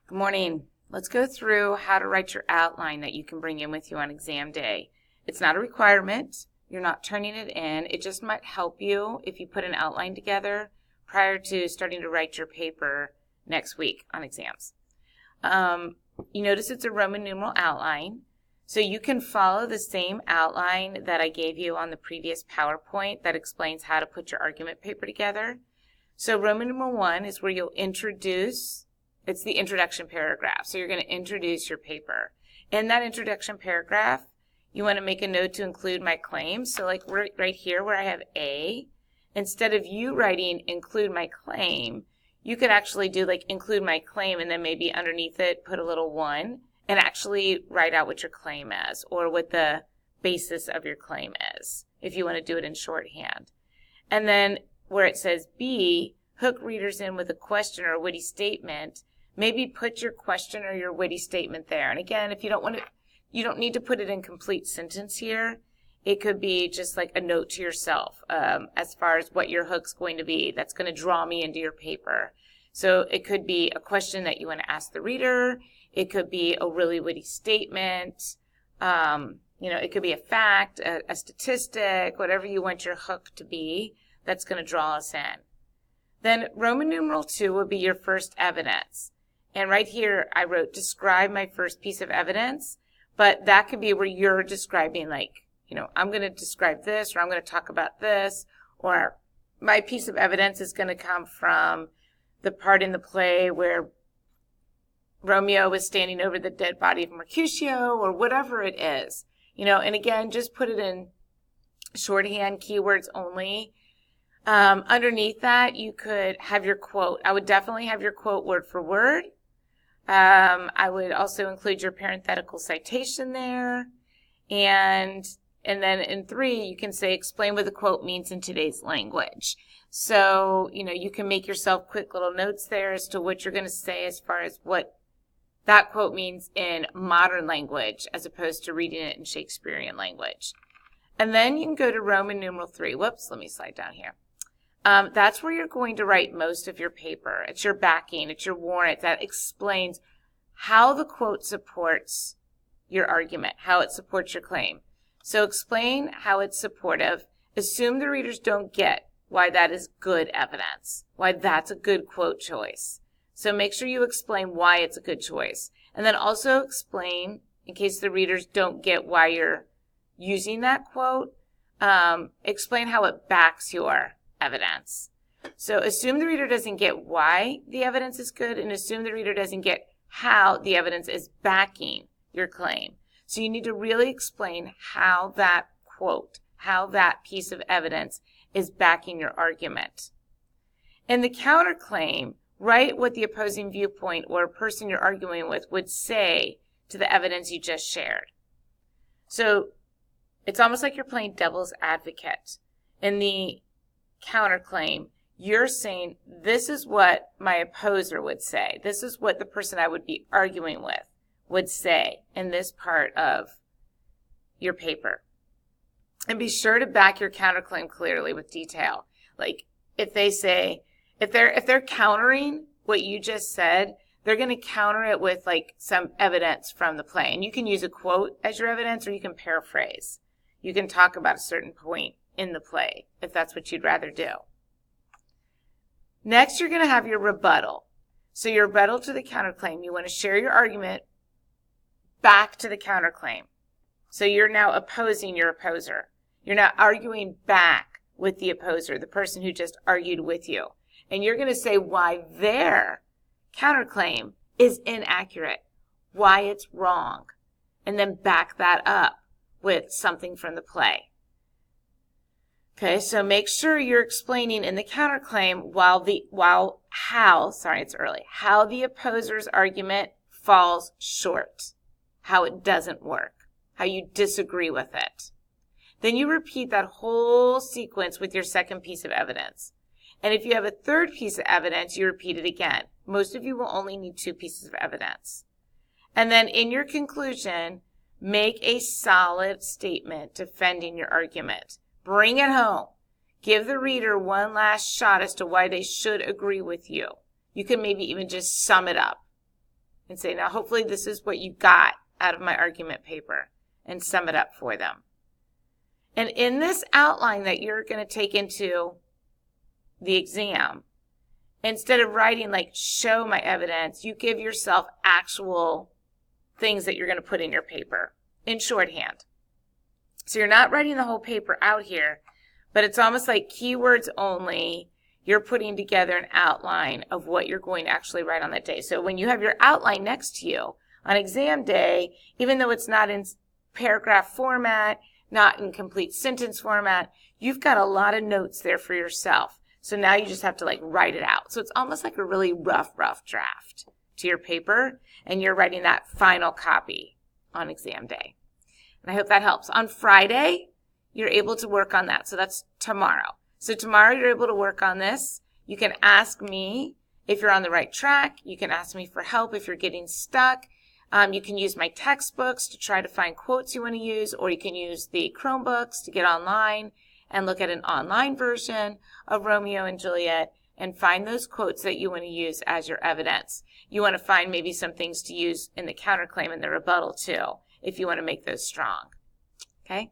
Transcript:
Good morning. Let's go through how to write your outline that you can bring in with you on exam day. It's not a requirement. You're not turning it in. It just might help you if you put an outline together prior to starting to write your paper next week on exams. You notice it's a Roman numeral outline, so you can follow the same outline that I gave you on the previous PowerPoint that explains how to put your argument paper together. So Roman numeral 1 is where you'll introduce. It's the introduction paragraph. So you're going to introduce your paper. In that introduction paragraph, you want to make a note to include my claims. So like right here where I have A, instead of you writing include my claim, you could actually do like include my claim and then maybe underneath it put a little 1 and actually write out what your claim is or what the basis of your claim is if you want to do it in shorthand. And then where it says B, hook readers in with a question or a witty statement, maybe put your question or your witty statement there. And again, if you don't want to, you don't need to put it in complete sentence here. It could be just like a note to yourself as far as what your hook's going to be. That's going to draw me into your paper. So it could be a question that you want to ask the reader. It could be a really witty statement. It could be a fact, a statistic, whatever you want your hook to be that's going to draw us in. Then Roman numeral 2 will be your first evidence. And right here, I wrote, describe my first piece of evidence, but that could be where you're describing I'm going to describe this, or I'm going to talk about this, or my piece of evidence is going to come from the part in the play where Romeo was standing over the dead body of Mercutio, or whatever it is. And again, just put it in shorthand, keywords only. Underneath that, you could have your quote. I would definitely have your quote word for word. I would also include your parenthetical citation there. And then in 3, you can say, explain what the quote means in today's language. So, you can make yourself quick little notes there as to what you're going to say as far as what that quote means in modern language as opposed to reading it in Shakespearean language. And then you can go to Roman numeral 3. Whoops, let me slide down here. That's where you're going to write most of your paper. It's your backing, it's your warrant that explains how the quote supports your argument, how it supports your claim. So explain how it's supportive. Assume the readers don't get why that is good evidence, why that's a good quote choice. So make sure you explain why it's a good choice. And then also explain, in case the readers don't get why you're using that quote, explain how it backs your evidence. So assume the reader doesn't get why the evidence is good, and assume the reader doesn't get how the evidence is backing your claim. So you need to really explain how that quote, how that piece of evidence is backing your argument. In the counterclaim, write what the opposing viewpoint or person you're arguing with would say to the evidence you just shared. So it's almost like you're playing devil's advocate. In the counterclaim, you're saying, this is what my opposer would say. This is what the person I would be arguing with would say in this part of your paper. And be sure to back your counterclaim clearly with detail. Like if they say, if they're countering what you just said, they're going to counter it with like some evidence from the play. And you can use a quote as your evidence, or you can paraphrase. You can talk about a certain point in the play if that's what you'd rather do. Next, you're going to have your rebuttal. So your rebuttal to the counterclaim, you want to share your argument back to the counterclaim. So you're now opposing your opposer. You're now arguing back with the opposer, the person who just argued with you. And you're going to say why their counterclaim is inaccurate, why it's wrong, and then back that up with something from the play. Okay, so make sure you're explaining in the counterclaim how the opposer's argument falls short, how it doesn't work, how you disagree with it. Then you repeat that whole sequence with your second piece of evidence. And if you have a third piece of evidence, you repeat it again. Most of you will only need 2 pieces of evidence. And then in your conclusion, make a solid statement defending your argument. Bring it home. Give the reader one last shot as to why they should agree with you. You can maybe even just sum it up. and say, now hopefully this is what you got out of my argument paper, and sum it up for them. And in this outline that you're going to take into the exam, instead of writing like show my evidence, you give yourself actual things that you're going to put in your paper in shorthand. So you're not writing the whole paper out here, but it's almost like keywords only. You're putting together an outline of what you're going to actually write on that day. So when you have your outline next to you on exam day, even though it's not in paragraph format, not in complete sentence format, you've got a lot of notes there for yourself. So now you just have to like write it out. So it's almost like a really rough draft to your paper, and you're writing that final copy on exam day. And I hope that helps. On Friday, you're able to work on that. So that's tomorrow. So tomorrow you're able to work on this. You can ask me if you're on the right track. You can ask me for help if you're getting stuck. You can use my textbooks to try to find quotes you want to use, or you can use the Chromebooks to get online and look at an online version of Romeo and Juliet and find those quotes that you want to use as your evidence. You want to find maybe some things to use in the counterclaim and the rebuttal too, if you want to make those strong. Okay?